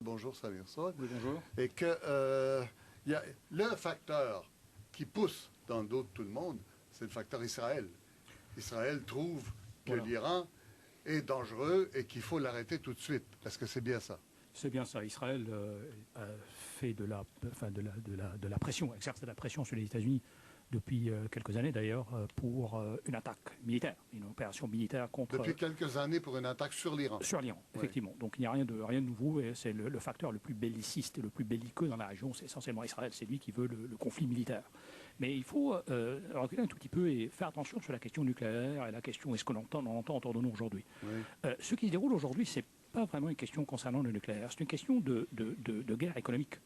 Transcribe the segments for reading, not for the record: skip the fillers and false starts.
Bonjour Samir Saad. Oui, bonjour. Et que y a le facteur qui pousse dans le dos de tout le monde, c'est le facteur Israël. Israël trouve que Voilà. l'Iran est dangereux et qu'il faut l'arrêter tout de suite. Est-ce que c'est bien ça? C'est bien ça. Israël fait de la pression, exerce de la pression sur les États-Unis depuis quelques années d'ailleurs pour une attaque militaire, une opération militaire contre... Depuis quelques années pour une attaque sur l'Iran. Sur l'Iran, effectivement. Donc il n'y a rien de nouveau et c'est le facteur le plus belliciste et le plus belliqueux dans la région, c'est essentiellement Israël. C'est lui qui veut le conflit militaire. Mais il faut reculer un tout petit peu et faire attention sur la question nucléaire et la question est-ce qu'on entend autour de nous aujourd'hui. Oui. Ce qui se déroule aujourd'hui, c'est pas vraiment une question concernant le nucléaire, c'est une question de guerre économique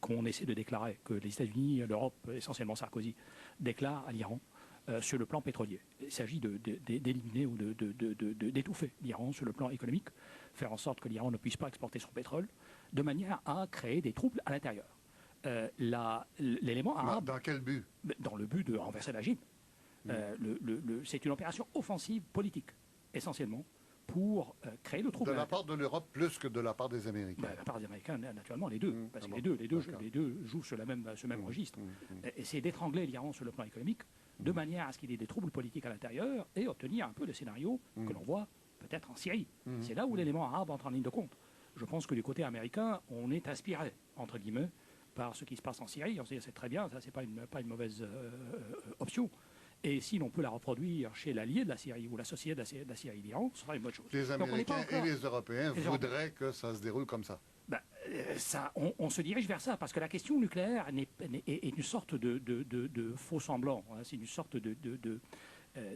qu'on essaie de déclarer, que les États-Unis, l'Europe, essentiellement Sarkozy, déclarent à l'Iran sur le plan pétrolier. Il s'agit d'éliminer ou d'étouffer l'Iran sur le plan économique, faire en sorte que l'Iran ne puisse pas exporter son pétrole, de manière à créer des troubles à l'intérieur. L'élément arabe... Dans quel but? Dans le but de renverser la Chine. C'est une opération offensive politique, essentiellement, pour créer le trouble. De la part de l'Europe plus que de la part des Américains. De la part des Américains, naturellement, les deux. Parce que les deux jouent sur ce même registre. Essayer d'étrangler l'Iran sur le plan économique, de manière à ce qu'il y ait des troubles politiques à l'intérieur et obtenir un peu le scénario que l'on voit peut-être en Syrie. C'est là où l'élément arabe entre en ligne de compte. Je pense que du côté américain, on est inspiré, entre guillemets, par ce qui se passe en Syrie. On se dit, c'est très bien, ça, c'est pas une mauvaise option. Et si l'on peut la reproduire chez l'allié de la Syrie ou l'associé de la Syrie, l'Iran, ce sera une bonne chose. Les Américains et les Européens voudraient que ça se déroule comme ça. On se dirige vers ça, parce que la question nucléaire est une sorte de faux semblant. Hein, c'est une sorte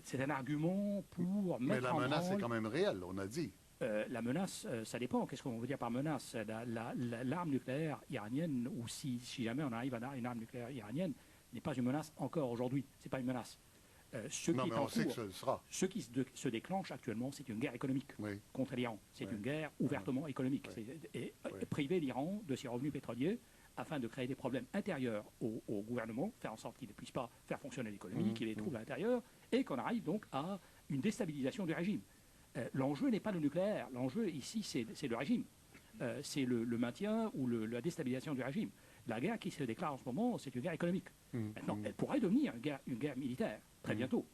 c'est un argument pour mettre en Mais la menace branle... est quand même réelle, on a dit. La menace, ça dépend. Qu'est-ce qu'on veut dire par menace? L'arme nucléaire iranienne, ou si jamais on arrive à une arme nucléaire iranienne, n'est pas une menace encore aujourd'hui. C'est pas une menace. Ce qui se déclenche actuellement, c'est une guerre économique contre l'Iran. C'est une guerre ouvertement économique. Priver l'Iran de ses revenus pétroliers afin de créer des problèmes intérieurs au gouvernement, faire en sorte qu'il ne puisse pas faire fonctionner l'économie, qu'il y ait des troubles à l'intérieur, et qu'on arrive donc à une déstabilisation du régime. L'enjeu n'est pas le nucléaire. L'enjeu ici, c'est le régime. C'est le maintien ou la déstabilisation du régime. La guerre qui se déclare en ce moment, c'est une guerre économique. Maintenant, elle pourrait devenir une guerre militaire très bientôt.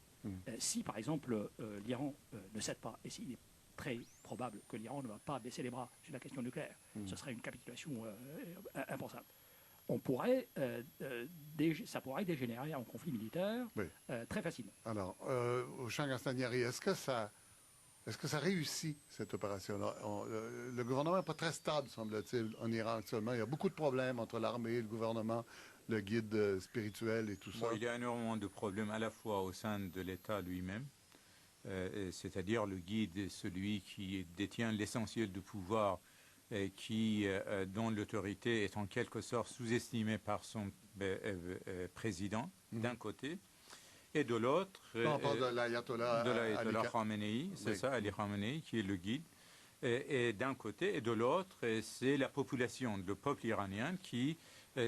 Si, par exemple, l'Iran ne cède pas, et s'il est très probable que l'Iran ne va pas baisser les bras sur la question nucléaire, ce serait une capitulation impensable. Ça pourrait dégénérer en conflit militaire très facilement. Alors, Auchan Castagnari, est-ce que ça réussit, cette opération-là? Le gouvernement n'est pas très stable, semble-t-il, en Iran actuellement. Il y a beaucoup de problèmes entre l'armée, le gouvernement, le guide spirituel et tout ça. Il y a énormément de problèmes à la fois au sein de l'État lui-même, c'est-à-dire le guide est celui qui détient l'essentiel du pouvoir et dont l'autorité est en quelque sorte sous-estimée par son président, d'un côté. Et de l'autre, on parle de l'ayatollah Khamenei, c'est ça, Ali Khamenei, qui est le guide. Et d'un côté, et de l'autre, c'est la population, le peuple iranien qui,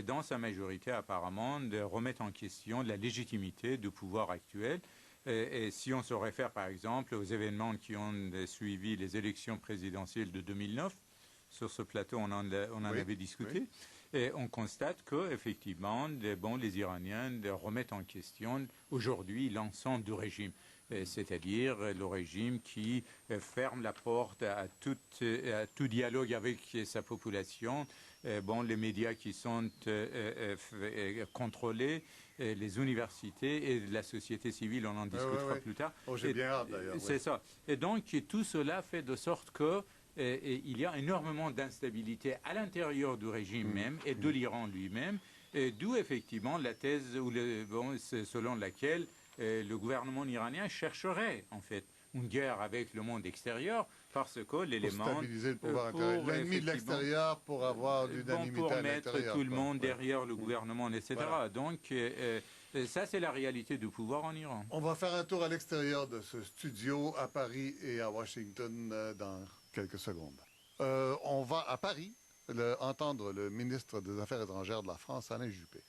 dans sa majorité apparemment, remet en question la légitimité du pouvoir actuel. Et si on se réfère par exemple aux événements qui ont suivi les élections présidentielles de 2009, sur ce plateau on en avait discuté. Et on constate qu'effectivement, les Iraniens remettent en question aujourd'hui l'ensemble du régime, c'est-à-dire le régime qui ferme la porte à tout dialogue avec sa population, les médias qui sont contrôlés, les universités et la société civile, on en discutera plus tard. J'ai bien hâte d'ailleurs. C'est ça. Et donc tout cela fait de sorte que il y a énormément d'instabilité à l'intérieur du régime même et de l'Iran lui-même, d'où effectivement la thèse selon laquelle le gouvernement iranien chercherait en fait une guerre avec le monde extérieur parce que l'élément... Pour stabiliser le pouvoir intérieur. L'ennemi de l'extérieur pour avoir l'unanimité à l'intérieur. Pour mettre tout le monde derrière le gouvernement, etc. Voilà. Donc ça c'est la réalité du pouvoir en Iran. On va faire un tour à l'extérieur de ce studio à Paris et à Washington dans quelques secondes. On va à Paris entendre le ministre des Affaires étrangères de la France, Alain Juppé.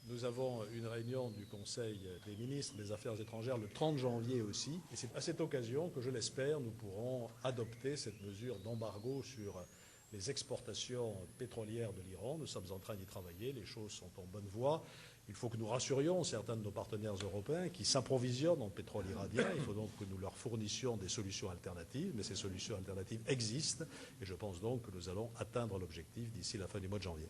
Nous avons une réunion du Conseil des ministres des Affaires étrangères le 30 janvier aussi. Et c'est à cette occasion que, je l'espère, nous pourrons adopter cette mesure d'embargo sur les exportations pétrolières de l'Iran. Nous sommes en train d'y travailler, les choses sont en bonne voie. Il faut que nous rassurions certains de nos partenaires européens qui s'approvisionnent en pétrole iranien. Il faut donc que nous leur fournissions des solutions alternatives, mais ces solutions alternatives existent et je pense donc que nous allons atteindre l'objectif d'ici la fin du mois de janvier.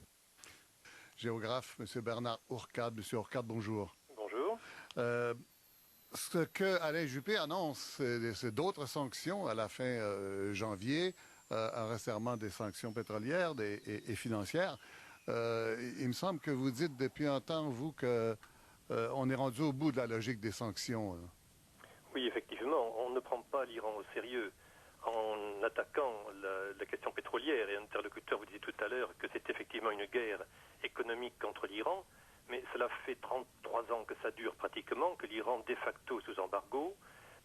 Géographe, M. Bernard Hourcade. M. Hourcade, bonjour. Bonjour. Ce que Alain Juppé annonce, c'est d'autres sanctions à la fin janvier, un resserrement des sanctions pétrolières et financières. Il me semble que vous dites depuis un temps, vous, qu'on est rendu au bout de la logique des sanctions. Oui, effectivement, on ne prend pas l'Iran au sérieux en attaquant la question pétrolière. Et un interlocuteur vous disait tout à l'heure que c'est effectivement une guerre économique contre l'Iran, mais cela fait 33 ans que ça dure pratiquement, que l'Iran de facto est sous embargo.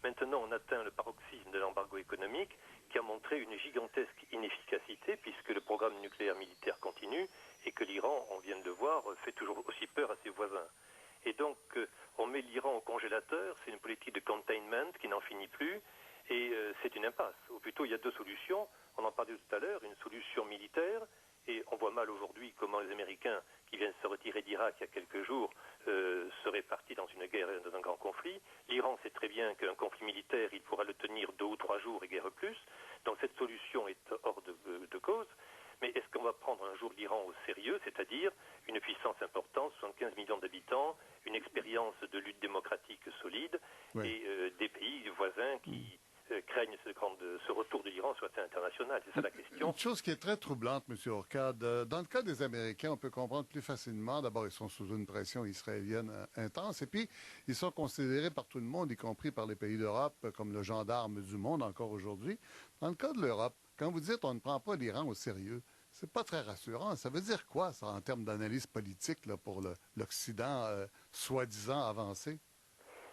Maintenant, on atteint le paroxysme de l'embargo économique qui a montré une gigantesque inefficacité puisque le programme nucléaire militaire continue et que l'Iran, on vient de le voir, fait toujours aussi peur à ses voisins. Et donc, on met l'Iran au congélateur, c'est une politique de containment qui n'en finit plus, et c'est une impasse. Ou plutôt, il y a deux solutions, on en parlait tout à l'heure, une solution militaire, et on voit mal aujourd'hui comment les Américains, qui viennent se retirer d'Irak il y a quelques jours, seraient partis dans une guerre, dans un grand conflit. L'Iran sait très bien qu'un conflit militaire, il pourra le tenir 2 ou 3 jours et guère plus. Donc cette solution est hors de cause. Mais est-ce qu'on va prendre un jour l'Iran au sérieux, c'est-à-dire une puissance importante, 75 millions d'habitants, une expérience de lutte démocratique solide, oui, et des pays voisins qui craignent ce retour de l'Iran sur la scène internationale. C'est ça la question. Une chose qui est très troublante, M. Hourcade, dans le cas des Américains, on peut comprendre plus facilement. D'abord, ils sont sous une pression israélienne intense, et puis ils sont considérés par tout le monde, y compris par les pays d'Europe, comme le gendarme du monde encore aujourd'hui. Dans le cas de l'Europe, quand vous dites on ne prend pas l'Iran au sérieux, c'est pas très rassurant. Ça veut dire quoi, ça, en termes d'analyse politique là, pour l'Occident soi-disant avancé?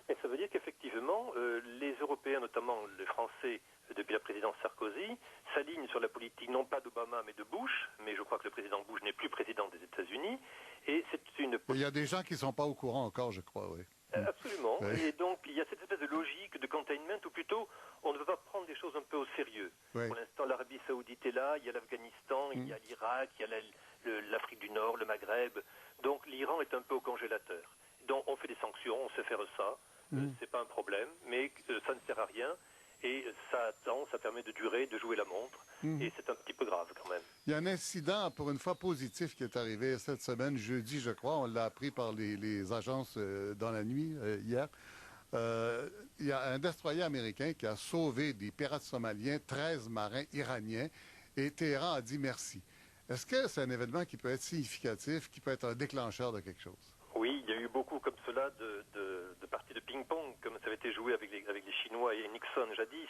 Et ça veut dire qu'effectivement, les Européens, notamment les Français, depuis la présidence Sarkozy, s'alignent sur la politique non pas d'Obama mais de Bush, mais je crois que le président Bush n'est plus président des États-Unis, et c'est une... Il y a des gens qui ne sont pas au courant encore, je crois, oui. Absolument, oui. Et donc il y a cette espèce de logique de containment, ou plutôt on ne veut pas prendre des choses un peu au sérieux. Oui. Pour l'instant, l'Arabie Saoudite est là, il y a l'Afghanistan, il y a l'Irak, il y a l'Afrique du Nord, le Maghreb, donc l'Iran est un peu au congélateur. Donc on fait des sanctions, on sait faire ça, c'est pas un problème, mais ça ne sert à rien. Et ça attend, ça permet de durer, de jouer la montre. Et c'est un petit peu grave quand même. Il y a un incident, pour une fois positif, qui est arrivé cette semaine, jeudi, je crois. On l'a appris par les agences dans la nuit, hier. Il y a un destroyer américain qui a sauvé des pirates somaliens, 13 marins iraniens, et Téhéran a dit merci. Est-ce que c'est un événement qui peut être significatif, qui peut être un déclencheur de quelque chose? Oui, il y a eu beaucoup comme cela de parties de ping-pong, comme ça avait été joué avec les Chinois et Nixon jadis.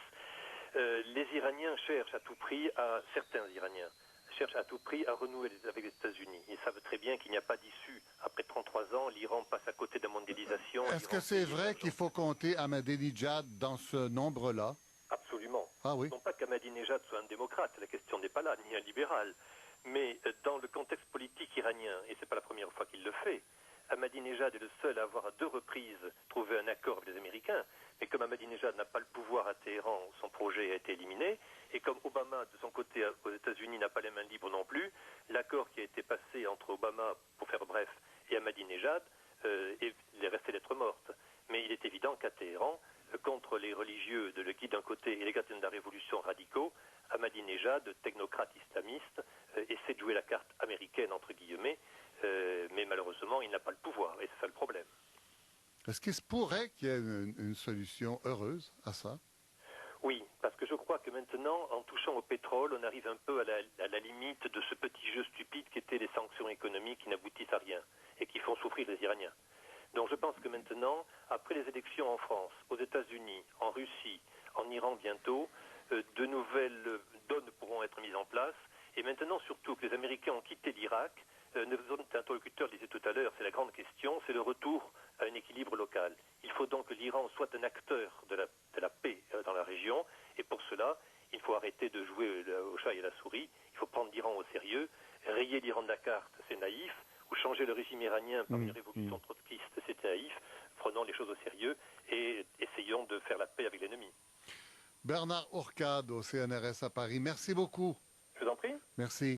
Les Iraniens cherchent à tout prix, certains Iraniens cherchent à tout prix à renouer avec les États-Unis. Ils savent très bien qu'il n'y a pas d'issue. Après 33 ans, l'Iran passe à côté de la mondialisation. Est-ce que c'est vrai qu'il faut compter Ahmadinejad dans ce nombre-là? Absolument. Ah oui. Non pas qu'Ahmadinejad soit un démocrate, la question n'est pas là, ni un libéral. Mais dans le contexte politique iranien, et ce n'est pas la première fois qu'il le fait, Ahmadinejad est le seul à avoir à 2 reprises trouvé un accord avec les Américains, mais comme Ahmadinejad n'a pas le pouvoir à Téhéran, son projet a été éliminé, et comme Obama, de son côté, aux États-Unis, n'a pas les mains libres non plus, l'accord qui a été passé entre Obama, pour faire bref, et Ahmadinejad, il est resté lettre morte. Mais il est évident qu'à Téhéran, contre les religieux de le guide d'un côté et les gardiens de la révolution radicaux, Ahmadinejad, technocrate islamiste, essaie de jouer la carte américaine, entre guillemets, mais malheureusement, il n'a pas le pouvoir, et c'est ça le problème. Est-ce qu'il se pourrait qu'il y ait une solution heureuse à ça? Oui, parce que je crois que maintenant, en touchant au pétrole, on arrive un peu à la limite de ce petit jeu stupide qu'étaient les sanctions économiques qui n'aboutissent à rien et qui font souffrir les Iraniens. Donc je pense que maintenant, après les élections en France, aux États-Unis, en Russie, en Iran bientôt, de nouvelles donnes pourront être mises en place. Et maintenant, surtout que les Américains ont quitté l'Irak, notre interlocuteur disait tout à l'heure, c'est la grande question, c'est le retour à un équilibre local. Il faut donc que l'Iran soit un acteur de la paix dans la région, et pour cela, il faut arrêter de jouer au chat et à la souris, il faut prendre l'Iran au sérieux, rayer l'Iran de la carte, c'est naïf, ou changer le régime iranien par une révolution trotskiste, c'est naïf, prenons les choses au sérieux et essayons de faire la paix avec l'ennemi. Bernard Hourcade au CNRS à Paris, merci beaucoup. Je vous en prie. Merci.